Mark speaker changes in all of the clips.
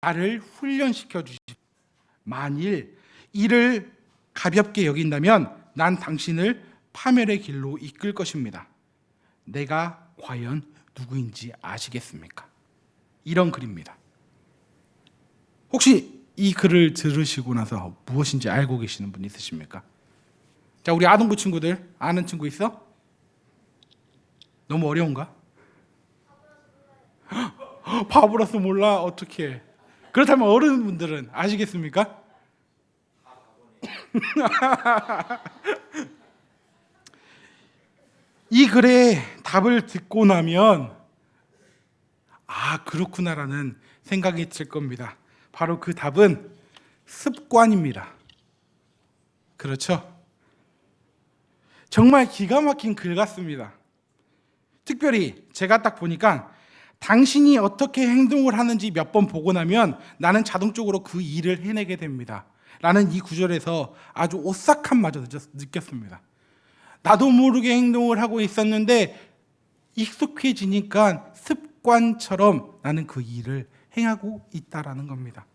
Speaker 1: 나를 훈련시켜 주십시오. 만일 이를 가볍게 여긴다면 난 당신을 파멸의 길로 이끌 것입니다. 내가 과연 누구인지 아시겠습니까? 이런 글입니다. 혹시 이 글을 들으시고 나서 무엇인지 알고 계시는 분 있으십니까? 자, 우리 아동부 친구들 아는 친구 있어? 너무 어려운가? 바보라서 몰라? 어떻게? 그렇다면 어른분들은 아시겠습니까? 이 글의 답을 듣고 나면 그렇구나라는 생각이 들 겁니다. 바로 그 답은 습관입니다. 그렇죠? 정말 기가 막힌 글 같습니다. 특별히 제가 딱 보니까 당신이 어떻게 행동을 하는지 몇 번 보고 나면 나는 자동적으로 그 일을 해내게 됩니다. 라는 이 구절에서 아주 오싹함마저 느꼈습니다. 나도 모르게 행동을 하고 있었는데 익숙해지니까 습관처럼 나는 그 일을 행하고 있다라는 겁니다.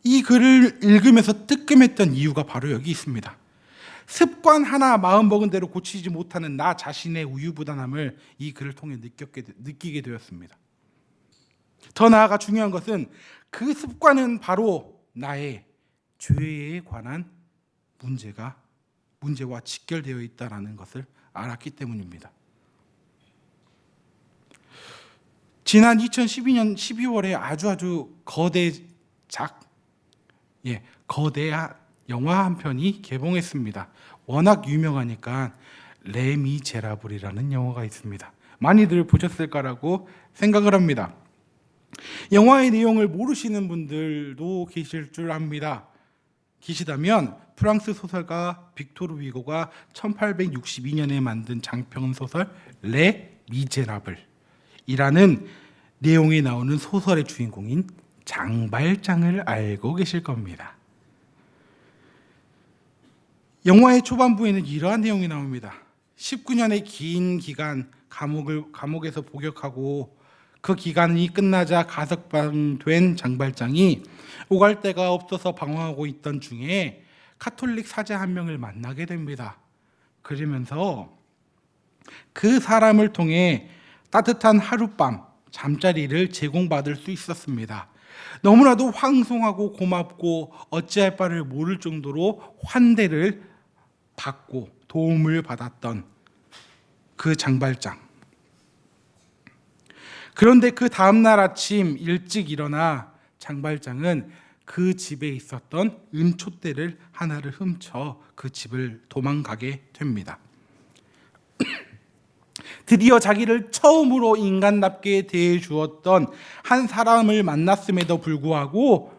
Speaker 1: 이 글을 읽으면서 뜨끔했던 이유가 바로 여기 있습니다. 습관 하나 마음먹은 대로 고치지 못하는 나 자신의 우유부단함을 이 글을 통해 느끼게 되었습니다. 더 나아가 중요한 것은 그 습관은 바로 나의 죄에 관한 문제와 직결되어 있다는 것을 알았기 때문입니다. 지난 2012년 12월에 아주 거대 영화 한 편이 개봉했습니다. 워낙 유명하니까 레미제라블이라는 영화가 있습니다. 많이들 보셨을 거라고 생각을 합니다. 영화의 내용을 모르시는 분들도 계실 줄 압니다. 계시다면 프랑스 소설가 빅토르 위고가 1862년에 만든 장편 소설 레 미제라블이라는 내용이 나오는 소설의 주인공인 장발장을 알고 계실 겁니다. 영화의 초반부에는 이러한 내용이 나옵니다. 19년의 긴 기간 감옥에서 복역하고 그 기간이 끝나자 가석방된 장발장이 오갈 데가 없어서 방황하고 있던 중에 카톨릭 사제 한 명을 만나게 됩니다. 그러면서 그 사람을 통해 따뜻한 하룻밤 잠자리를 제공받을 수 있었습니다. 너무나도 황송하고 고맙고 어찌할 바를 모를 정도로 환대를 받고 도움을 받았던 그 장발장. 그런데 그 다음날 아침 일찍 일어나 장발장은 그 집에 있었던 은촛대를 하나를 훔쳐 그 집을 도망가게 됩니다. 드디어 자기를 처음으로 인간답게 대해주었던 한 사람을 만났음에도 불구하고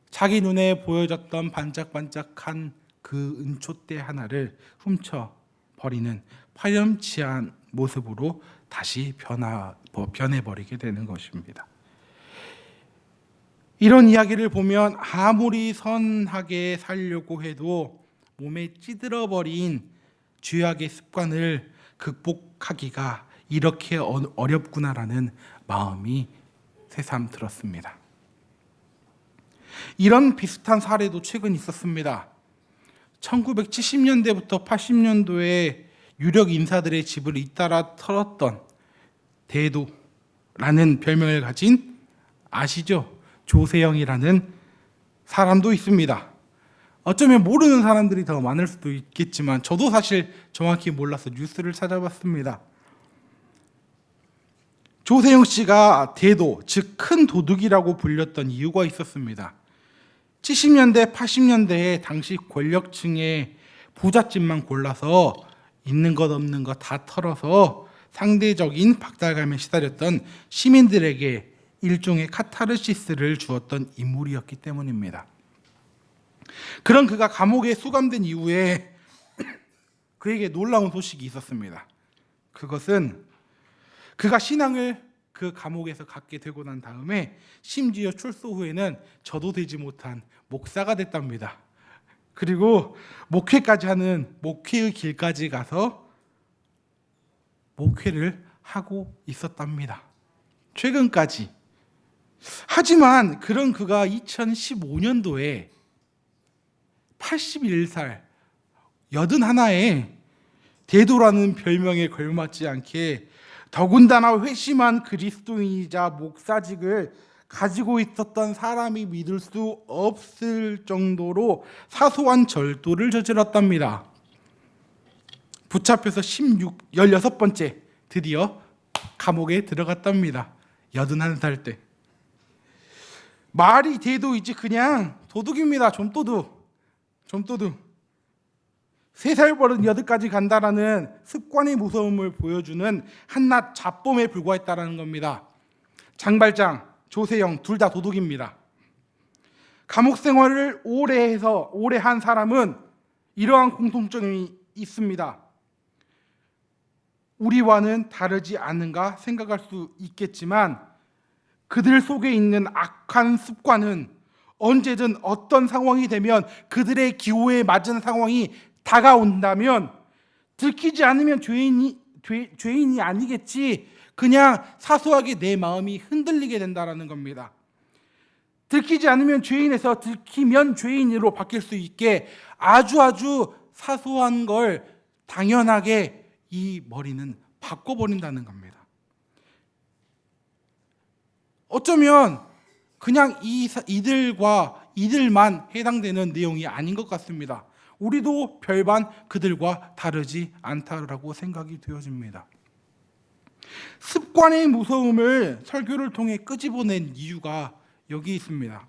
Speaker 1: 자기 눈에 보여졌던 반짝반짝한 그 은촛대 하나를 훔쳐버리는 파렴치한 모습으로 다시 변해버리게 되는 것입니다. 이런 이야기를 보면 아무리 선하게 살려고 해도 몸에 찌들어버린 죄악의 습관을 극복하기가 이렇게 어렵구나라는 마음이 새삼 들었습니다. 이런 비슷한 사례도 최근 있었습니다. 1970년대부터 80년도에 유력 인사들의 집을 잇따라 털었던 대도라는 별명을 가진 아시죠? 조세영이라는 사람도 있습니다. 어쩌면 모르는 사람들이 더 많을 수도 있겠지만 저도 사실 정확히 몰라서 뉴스를 찾아봤습니다. 조세영 씨가 대도, 즉 큰 도둑이라고 불렸던 이유가 있었습니다. 70년대, 80년대에 당시 권력층의 부잣집만 골라서 있는 것 없는 것 다 털어서 상대적인 박탈감에 시달렸던 시민들에게 일종의 카타르시스를 주었던 인물이었기 때문입니다. 그런 그가 감옥에 수감된 이후에 그에게 놀라운 소식이 있었습니다. 그것은 그가 신앙을 그 감옥에서 갖게 되고 난 다음에 심지어 출소 후에는 저도 되지 못한 목사가 됐답니다. 그리고 목회까지 하는 목회의 길까지 가서 목회를 하고 있었답니다. 최근까지 하지만 그런 그가 2015년도에 81살 81에 대도라는 별명에 걸맞지 않게 더군다나 회심한 그리스도인이자 목사직을 가지고 있었던 사람이 믿을 수 없을 정도로 사소한 절도를 저질렀답니다. 붙잡혀서 16번째 드디어 감옥에 들어갔답니다. 81살 때. 말이 대도이지 그냥 도둑입니다. 좀도둑. 3살 버릇 8까지 간다라는 습관의 무서움을 보여주는 한낱 잡범에 불과했다라는 겁니다. 장발장, 조세영 둘 다 도둑입니다. 감옥 생활을 오래 한 사람은 이러한 공통점이 있습니다. 우리와는 다르지 않은가 생각할 수 있겠지만 그들 속에 있는 악한 습관은 언제든 어떤 상황이 되면 그들의 기호에 맞은 상황이 다가온다면 들키지 않으면 죄인이 아니겠지, 그냥 사소하게 내 마음이 흔들리게 된다는 겁니다. 들키지 않으면 죄인에서 들키면 죄인으로 바뀔 수 있게 아주 사소한 걸 당연하게 이 머리는 바꿔버린다는 겁니다. 어쩌면 그냥 이들만 해당되는 내용이 아닌 것 같습니다. 우리도 별반 그들과 다르지 않다라고 생각이 되어집니다. 습관의 무서움을 설교를 통해 끄집어낸 이유가 여기 있습니다.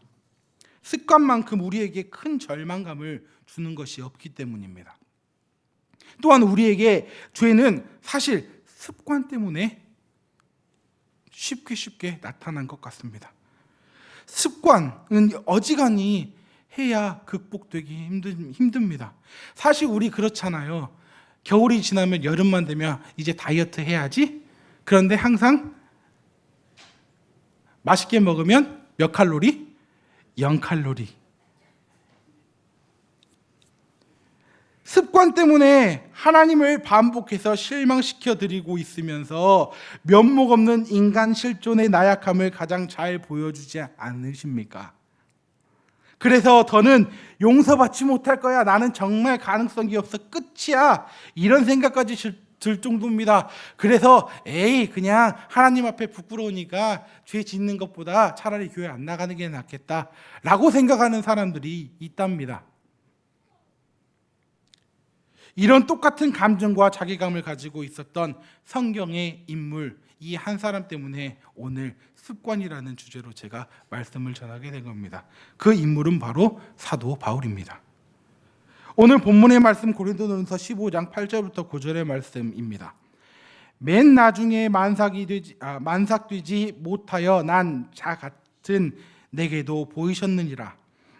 Speaker 1: 습관만큼 우리에게 큰 절망감을 주는 것이 없기 때문입니다. 또한 우리에게 죄는 사실 습관 때문에 쉽게 나타난 것 같습니다. 습관은 어지간히 해야 극복되기 힘듭니다. 사실 우리 그렇잖아요. 겨울이 지나면 여름만 되면 이제 다이어트 해야지. 그런데 항상 맛있게 먹으면 몇 칼로리? 0칼로리. 습관 때문에 하나님을 반복해서 실망시켜 드리고 있으면서 면목 없는 인간 실존의 나약함을 가장 잘 보여주지 않으십니까? 그래서 더는 용서받지 못할 거야, 나는 정말 가능성이 없어, 끝이야, 이런 생각까지 들 정도입니다. 그래서 그냥 하나님 앞에 부끄러우니까 죄 짓는 것보다 차라리 교회 안 나가는 게 낫겠다 라고 생각하는 사람들이 있답니다. 이런 똑같은 감정과 자괴감을 가지고 있었던 성경의 인물, 이 한 사람 때문에 오늘 습관이라는 주제로 제가 말씀을 전하게 된 겁니다. 그 인물은 바로 사도 바울입니다. 오늘 본문의 말씀 고린도전서 15장 8절부터 9절의 말씀입니다. 맨 나중에 만삭되지 못하여 난 자 같은 내게도 보이셨느니라.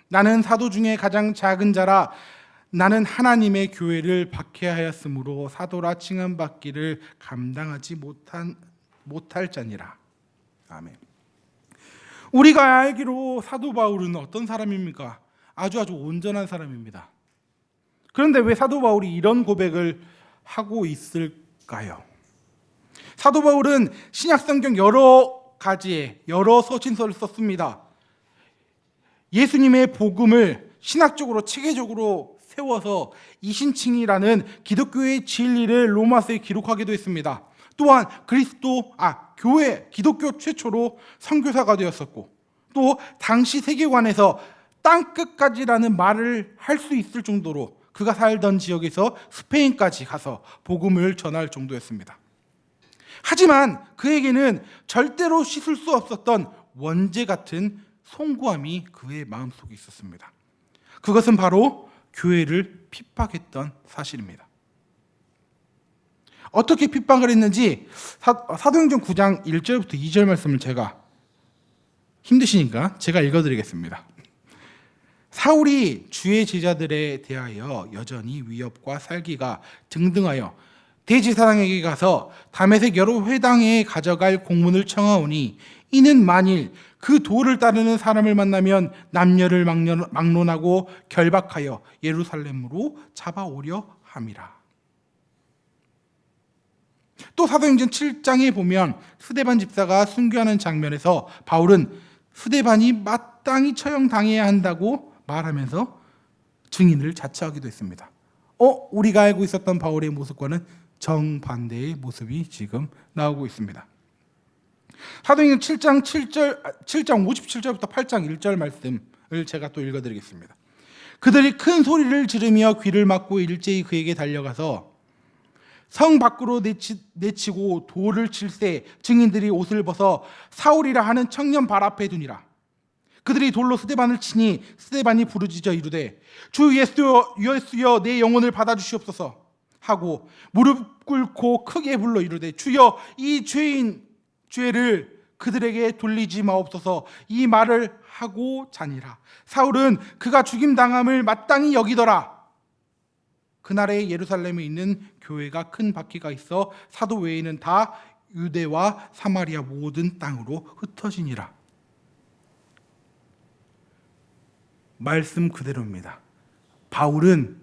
Speaker 1: 나는 사도 중에 가장 작은 자라. 나는 하나님의 교회를 박해하였으므로 사도라 칭함받기를 감당하지 못할 자니라. 아멘. 우리가 알기로 사도 바울은 어떤 사람입니까? 아주 온전한 사람입니다. 그런데 왜 사도 바울이 이런 고백을 하고 있을까요? 사도 바울은 신약 성경 여러 가지의 여러 서신서를 썼습니다. 예수님의 복음을 신학적으로 체계적으로 세워서 이신칭이라는 기독교의 진리를 로마서에 기록하기도 했습니다. 또한 기독교 최초로 선교사가 되었었고, 또 당시 세계관에서 땅끝까지라는 말을 할 수 있을 정도로 그가 살던 지역에서 스페인까지 가서 복음을 전할 정도였습니다. 하지만 그에게는 절대로 씻을 수 없었던 원죄 같은 송구함이 그의 마음속에 있었습니다. 그것은 바로 교회를 핍박했던 사실입니다. 어떻게 핍박을 했는지 사도행전 9장 1절부터 2절 말씀을 제가 힘드시니까 제가 읽어드리겠습니다. 사울이 주의 제자들에 대하여 여전히 위협과 살기가 등등하여 대제사장에게 가서 다메섹 여러 회당에 가져갈 공문을 청하오니 이는 만일 그 도를 따르는 사람을 만나면 남녀를 막론하고 결박하여 예루살렘으로 잡아오려 함이라. 또 사도행전 7장에 보면 스데반 집사가 순교하는 장면에서 바울은 스데반이 마땅히 처형당해야 한다고 말하면서 증인을 자처하기도 했습니다. 우리가 알고 있었던 바울의 모습과는 정반대의 모습이 지금 나오고 있습니다. 사도행전 7장 57절부터 8장 1절 말씀을 제가 또 읽어드리겠습니다. 그들이 큰 소리를 지르며 귀를 막고 일제히 그에게 달려가서 성 밖으로 내치고 돌을 칠새 증인들이 옷을 벗어 사울이라 하는 청년 발 앞에 두니라. 그들이 돌로 스데반을 치니 스데반이 부르짖어 이르되 주 예수여 내 영혼을 받아주시옵소서 하고 무릎 꿇고 크게 불러 이르되 주여 이 죄를 그들에게 돌리지 마옵소서. 이 말을 하고 자니라. 사울은 그가 죽임당함을 마땅히 여기더라. 그날에 예루살렘에 있는 교회가 큰 바퀴가 있어 사도 외에는 다 유대와 사마리아 모든 땅으로 흩어지니라. 말씀 그대로입니다. 바울은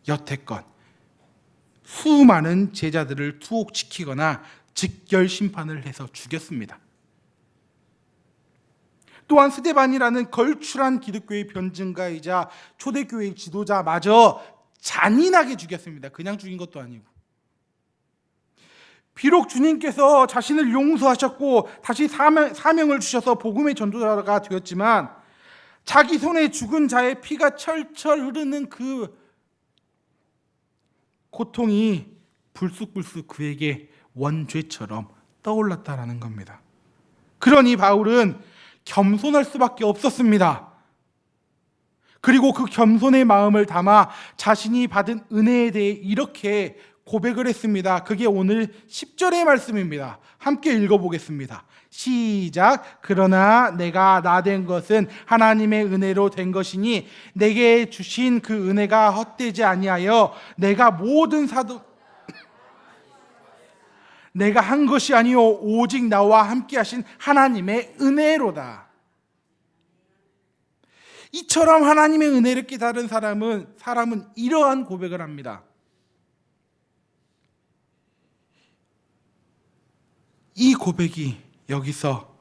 Speaker 1: 여태껏 수많은 제자들을 투옥시키거나 직결 심판을 해서 죽였습니다. 또한 스데반이라는 걸출한 기독교의 변증가이자 초대교회의 지도자마저 잔인하게 죽였습니다. 그냥 죽인 것도 아니고. 비록 주님께서 자신을 용서하셨고 다시 사명을 주셔서 복음의 전도자가 되었지만 자기 손에 죽은 자의 피가 철철 흐르는 그 고통이 불쑥불쑥 그에게 원죄처럼 떠올랐다라는 겁니다. 그러니 바울은 겸손할 수밖에 없었습니다. 그리고 그 겸손의 마음을 담아 자신이 받은 은혜에 대해 이렇게 고백을 했습니다. 그게 오늘 10절의 말씀입니다. 함께 읽어보겠습니다. 시작. 그러나 내가 나된 것은 하나님의 은혜로 된 것이니 내게 주신 그 은혜가 헛되지 아니하여 내가 한 것이 아니요 오직 나와 함께 하신 하나님의 은혜로다. 이처럼 하나님의 은혜를 깨달은 사람은 이러한 고백을 합니다. 이 고백이 여기서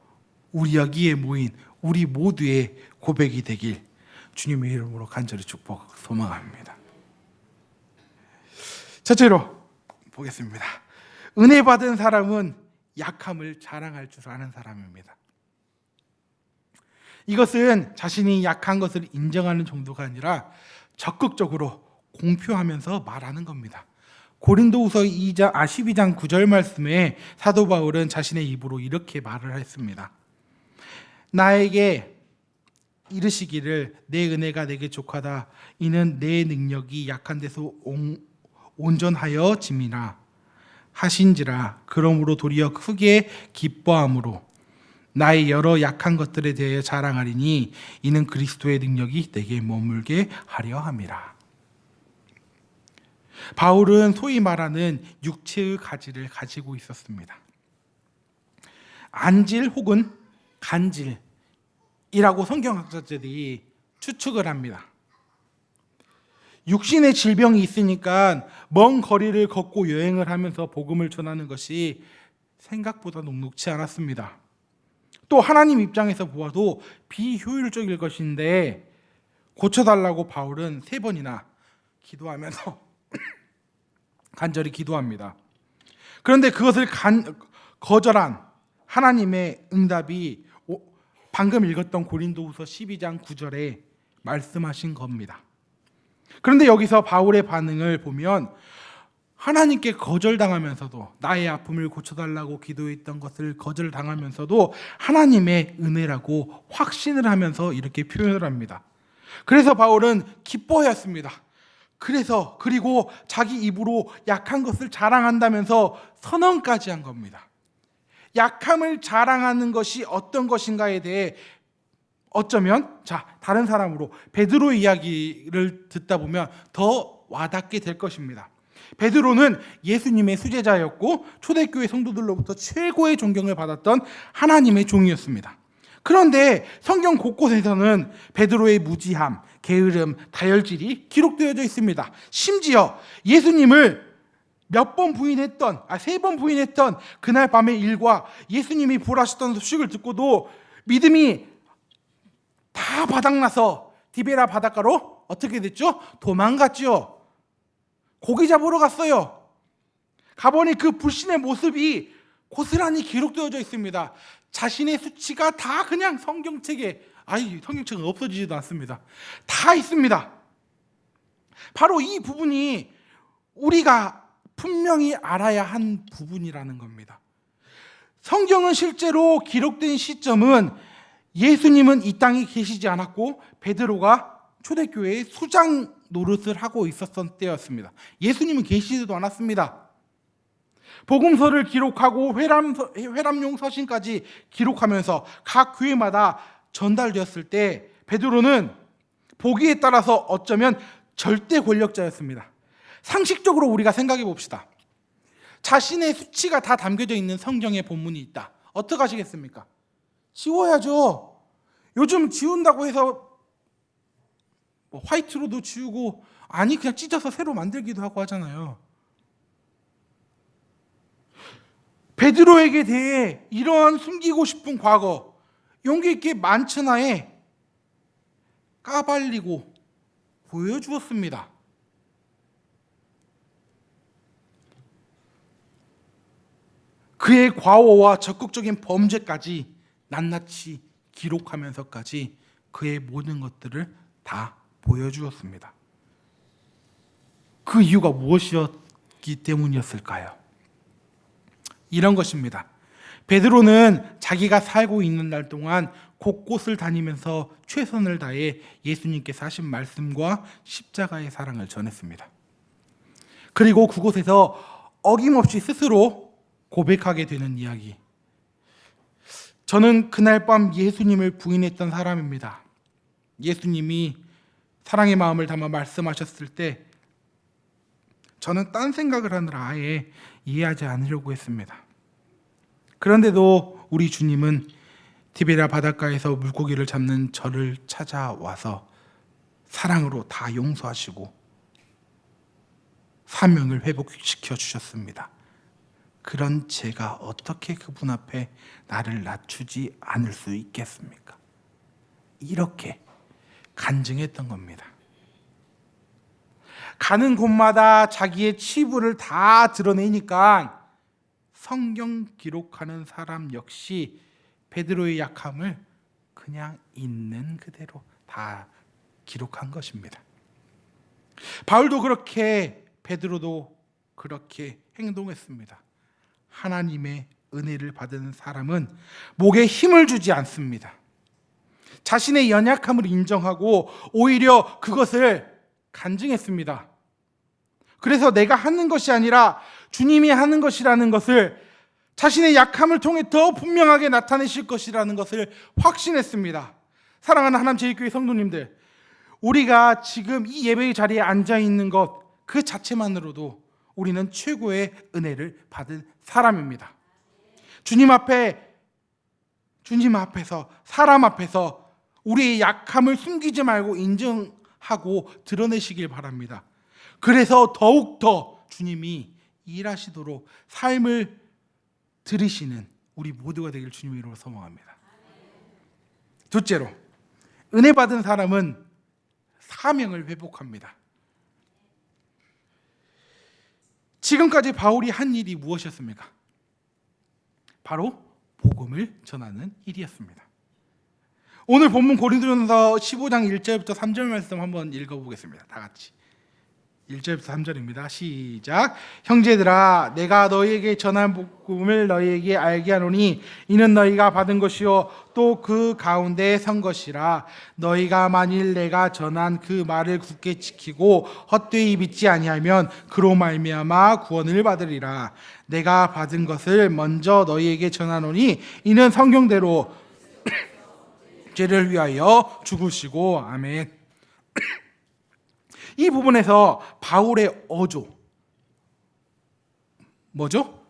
Speaker 1: 여기에 모인 우리 모두의 고백이 되길 주님의 이름으로 간절히 축복 소망합니다. 첫째로 보겠습니다. 은혜 받은 사람은 약함을 자랑할 줄 아는 사람입니다. 이것은 자신이 약한 것을 인정하는 정도가 아니라 적극적으로 공표하면서 말하는 겁니다. 고린도후서 12장 9절 말씀에 사도 바울은 자신의 입으로 이렇게 말을 했습니다. 나에게 이르시기를 내 은혜가 내게 족하다. 이는 내 능력이 약한 데서 온전하여 짐이라 하신지라. 그러므로 도리어 크게 기뻐함으로 나의 여러 약한 것들에 대하여 자랑하리니 이는 그리스도의 능력이 내게 머물게 하려 함이라. 바울은 소위 말하는 육체의 가지를 가지고 있었습니다. 안질 혹은 간질이라고 성경학자들이 추측을 합니다. 육신의 질병이 있으니까 먼 거리를 걷고 여행을 하면서 복음을 전하는 것이 생각보다 녹록지 않았습니다. 또 하나님 입장에서 보아도 비효율적일 것인데 고쳐달라고 바울은 3번이나 기도하면서 간절히 기도합니다. 그런데 그것을 거절한 하나님의 응답이 방금 읽었던 고린도후서 12장 9절에 말씀하신 겁니다. 그런데 여기서 바울의 반응을 보면 하나님께 거절당하면서도 나의 아픔을 고쳐달라고 기도했던 것을 거절당하면서도 하나님의 은혜라고 확신을 하면서 이렇게 표현을 합니다. 그래서 바울은 기뻐했습니다. 그리고 자기 입으로 약한 것을 자랑한다면서 선언까지 한 겁니다. 약함을 자랑하는 것이 어떤 것인가에 대해 어쩌면 다른 사람으로 베드로의 이야기를 듣다 보면 더 와닿게 될 것입니다. 베드로는 예수님의 수제자였고 초대교회 성도들로부터 최고의 존경을 받았던 하나님의 종이었습니다. 그런데 성경 곳곳에서는 베드로의 무지함, 게으름, 다혈질이 기록되어져 있습니다. 심지어 예수님을 3번 부인했던 그날 밤의 일과 예수님이 부활하셨다는 소식을 듣고도 믿음이 다 바닥나서 디베라 바닷가로 어떻게 됐죠? 도망갔죠. 고기 잡으러 갔어요. 가보니 그 불신의 모습이 고스란히 기록되어져 있습니다. 자신의 수치가 다 그냥 성경책에, 성경책은 없어지지도 않습니다. 다 있습니다. 바로 이 부분이 우리가 분명히 알아야 한 부분이라는 겁니다. 성경은 실제로 기록된 시점은 예수님은 이 땅에 계시지 않았고 베드로가 초대교회의 수장 노릇을 하고 있었던 때였습니다. 예수님은 계시지도 않았습니다. 복음서를 기록하고 회람용 서신까지 기록하면서 각 교회마다 전달되었을 때 베드로는 보기에 따라서 어쩌면 절대 권력자였습니다. 상식적으로 우리가 생각해 봅시다. 자신의 수치가 다 담겨져 있는 성경의 본문이 있다. 어떻게 하시겠습니까? 지워야죠. 요즘 지운다고 해서 화이트로도 지우고 그냥 찢어서 새로 만들기도 하고 하잖아요. 베드로에게 대해 이러한 숨기고 싶은 과거 용기 있게 만천하에 까발리고 보여주었습니다. 그의 과오와 적극적인 범죄까지 낱낱이 기록하면서까지 그의 모든 것들을 다 보여주었습니다. 그 이유가 무엇이었기 때문이었을까요? 이런 것입니다. 베드로는 자기가 살고 있는 날 동안 곳곳을 다니면서 최선을 다해 예수님께서 하신 말씀과 십자가의 사랑을 전했습니다. 그리고 그곳에서 어김없이 스스로 고백하게 되는 이야기. 저는 그날 밤 예수님을 부인했던 사람입니다. 예수님이 사랑의 마음을 담아 말씀하셨을 때 저는 딴 생각을 하느라 아예 이해하지 않으려고 했습니다. 그런데도 우리 주님은 디베랴 바닷가에서 물고기를 잡는 저를 찾아와서 사랑으로 다 용서하시고 사명을 회복시켜 주셨습니다. 그런 제가 어떻게 그분 앞에 나를 낮추지 않을 수 있겠습니까? 이렇게 간증했던 겁니다. 가는 곳마다 자기의 치부를 다 드러내니까 성경 기록하는 사람 역시 베드로의 약함을 그냥 있는 그대로 다 기록한 것입니다. 바울도 그렇게, 베드로도 그렇게 행동했습니다. 하나님의 은혜를 받은 사람은 목에 힘을 주지 않습니다. 자신의 연약함을 인정하고 오히려 그것을 간증했습니다. 그래서 내가 하는 것이 아니라 주님이 하는 것이라는 것을, 자신의 약함을 통해 더 분명하게 나타내실 것이라는 것을 확신했습니다. 사랑하는 하나님 제일교회 성도님들, 우리가 지금 이 예배의 자리에 앉아 있는 것 그 자체만으로도 우리는 최고의 은혜를 받은 사람입니다. 주님 앞에서, 사람 앞에서 우리의 약함을 숨기지 말고 인정하고 드러내시길 바랍니다. 그래서 더욱더 주님이 일하시도록 삶을 들이시는 우리 모두가 되길 주님의 이름으로 소망합니다. 둘째로, 은혜 받은 사람은 사명을 회복합니다. 지금까지 바울이 한 일이 무엇이었습니까? 바로 복음을 전하는 일이었습니다. 오늘 본문 고린도전서 15장 1절부터 3절 말씀 한번 읽어보겠습니다. 다 같이 1절부터 3절입니다. 시작. 형제들아, 내가 너희에게 전한 복음을 너희에게 알게 하노니 이는 너희가 받은 것이요 또 그 가운데 선 것이라. 너희가 만일 내가 전한 그 말을 굳게 지키고 헛되이 믿지 아니하면 그로 말미암아 구원을 받으리라. 내가 받은 것을 먼저 너희에게 전하노니 이는 성경대로 죄를 위하여 죽으시고. 아멘. 이 부분에서 바울의 어조, 뭐죠?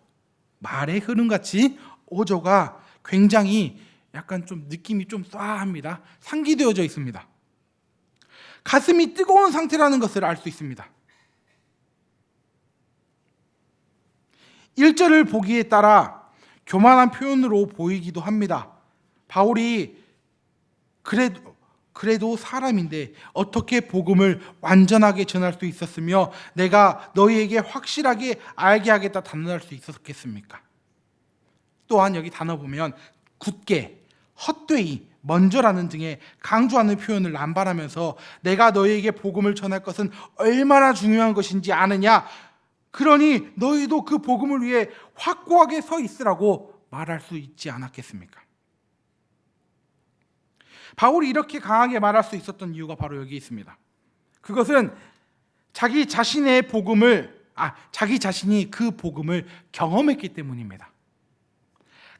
Speaker 1: 말의 흐름같이 어조가 굉장히 약간 좀 느낌이 좀 쏴합니다. 상기되어져 있습니다. 가슴이 뜨거운 상태라는 것을 알 수 있습니다. 1절을 보기에 따라 교만한 표현으로 보이기도 합니다. 바울이 그래도 사람인데 어떻게 복음을 완전하게 전할 수 있었으며 내가 너희에게 확실하게 알게 하겠다 단언할 수 있었겠습니까? 또한 여기 단어 보면 굳게, 헛되이, 먼저라는 등의 강조하는 표현을 남발하면서 내가 너희에게 복음을 전할 것은 얼마나 중요한 것인지 아느냐? 그러니 너희도 그 복음을 위해 확고하게 서 있으라고 말할 수 있지 않았겠습니까? 바울이 이렇게 강하게 말할 수 있었던 이유가 바로 여기 있습니다. 그것은 자기 자신이 그 복음을 경험했기 때문입니다.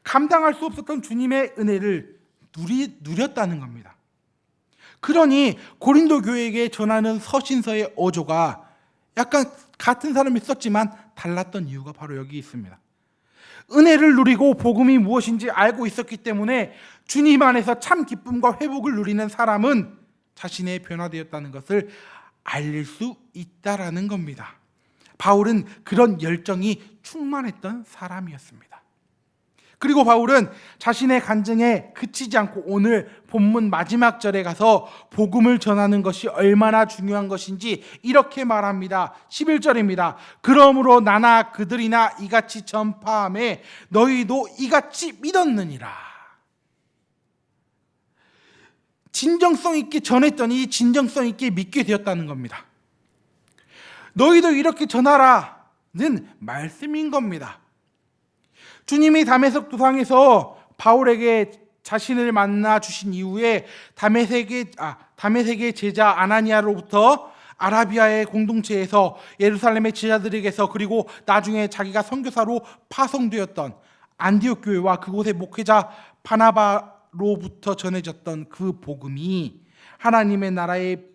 Speaker 1: 감당할 수 없었던 주님의 은혜를 누렸다는 겁니다. 그러니 고린도 교회에게 전하는 서신서의 어조가 약간 같은 사람이 썼지만 달랐던 이유가 바로 여기 있습니다. 은혜를 누리고 복음이 무엇인지 알고 있었기 때문에 주님 안에서 참 기쁨과 회복을 누리는 사람은 자신의 변화되었다는 것을 알릴 수 있다라는 겁니다. 바울은 그런 열정이 충만했던 사람이었습니다. 그리고 바울은 자신의 간증에 그치지 않고 오늘 본문 마지막 절에 가서 복음을 전하는 것이 얼마나 중요한 것인지 이렇게 말합니다. 11절입니다. 그러므로 나나 그들이나 이같이 전파하매 너희도 이같이 믿었느니라. 진정성 있게 전했더니 진정성 있게 믿게 되었다는 겁니다. 너희도 이렇게 전하라는 말씀인 겁니다. 주님이 다메섹 도상에서 바울에게 자신을 만나 주신 이후에 다메섹의 제자 아나니아로부터 아라비아의 공동체에서 예루살렘의 제자들에게서 그리고 나중에 자기가 선교사로 파송되었던 안디옥 교회와 그곳의 목회자 바나바로부터 전해졌던 그 복음이 하나님의 나라의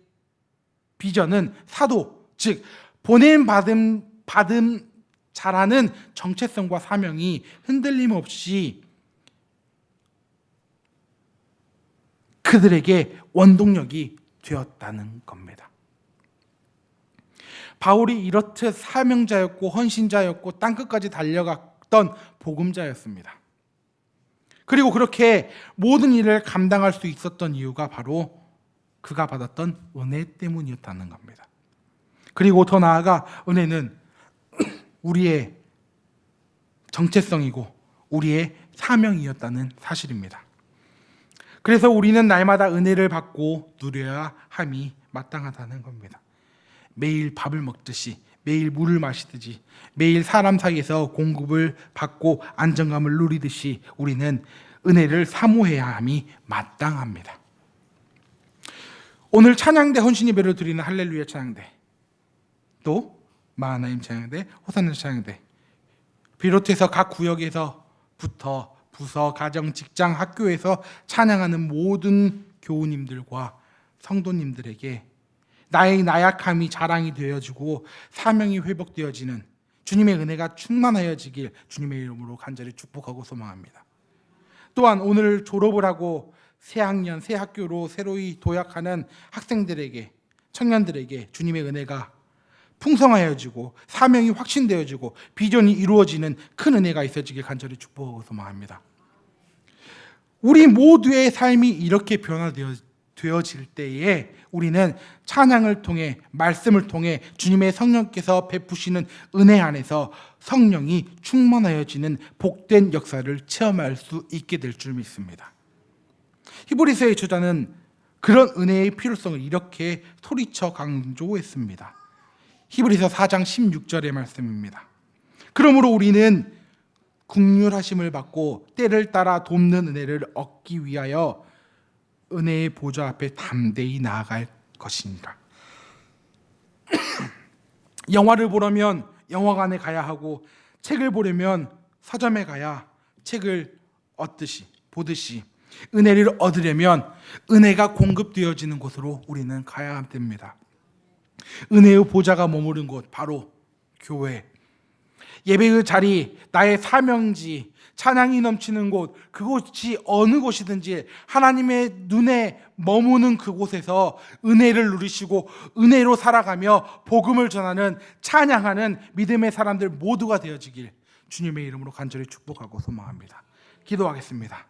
Speaker 1: 비전은 사도, 즉 보냄 받음 잘하는 정체성과 사명이 흔들림 없이 그들에게 원동력이 되었다는 겁니다. 바울이 이렇듯 사명자였고 헌신자였고 땅끝까지 달려갔던 복음자였습니다. 그리고 그렇게 모든 일을 감당할 수 있었던 이유가 바로 그가 받았던 은혜 때문이었다는 겁니다. 그리고 더 나아가 은혜는 우리의 정체성이고 우리의 사명이었다는 사실입니다. 그래서 우리는 날마다 은혜를 받고 누려야 함이 마땅하다는 겁니다. 매일 밥을 먹듯이, 매일 물을 마시듯이, 매일 사람 사이에서 공급을 받고 안정감을 누리듯이 우리는 은혜를 사모해야 함이 마땅합니다. 오늘 찬양대 헌신예배를 드리는 할렐루야 찬양대, 또 마하나임 찬양대, 호산나 찬양대 비롯해서 각 구역에서부터 부서, 가정, 직장, 학교에서 찬양하는 모든 교우님들과 성도님들에게 나의 나약함이 자랑이 되어지고 사명이 회복되어지는 주님의 은혜가 충만하여지길 주님의 이름으로 간절히 축복하고 소망합니다. 또한 오늘 졸업을 하고 새 학년, 새 학교로 새로이 도약하는 학생들에게, 청년들에게 주님의 은혜가 풍성하여지고 사명이 확신되어지고 비전이 이루어지는 큰 은혜가 있어지길 간절히 축복하고 소망합니다. 우리 모두의 삶이 이렇게 변화되어질 때에 우리는 찬양을 통해, 말씀을 통해 주님의 성령께서 베푸시는 은혜 안에서 성령이 충만하여지는 복된 역사를 체험할 수 있게 될 줄 믿습니다. 히브리서의 저자는 그런 은혜의 필요성을 이렇게 소리쳐 강조했습니다. 히브리서 4장 16절의 말씀입니다. 그러므로 우리는 긍휼하심을 받고 때를 따라 돕는 은혜를 얻기 위하여 은혜의 보좌 앞에 담대히 나아갈 것이니라. 영화를 보려면 영화관에 가야 하고 책을 보려면 서점에 가야 책을 보듯이 은혜를 얻으려면 은혜가 공급되어지는 곳으로 우리는 가야 됩니다. 은혜의 보좌가 머무른 곳, 바로 교회. 예배의 자리, 나의 사명지, 찬양이 넘치는 곳, 그곳이 어느 곳이든지 하나님의 눈에 머무는 그곳에서 은혜를 누리시고 은혜로 살아가며 복음을 전하는, 찬양하는 믿음의 사람들 모두가 되어지길 주님의 이름으로 간절히 축복하고 소망합니다. 기도하겠습니다.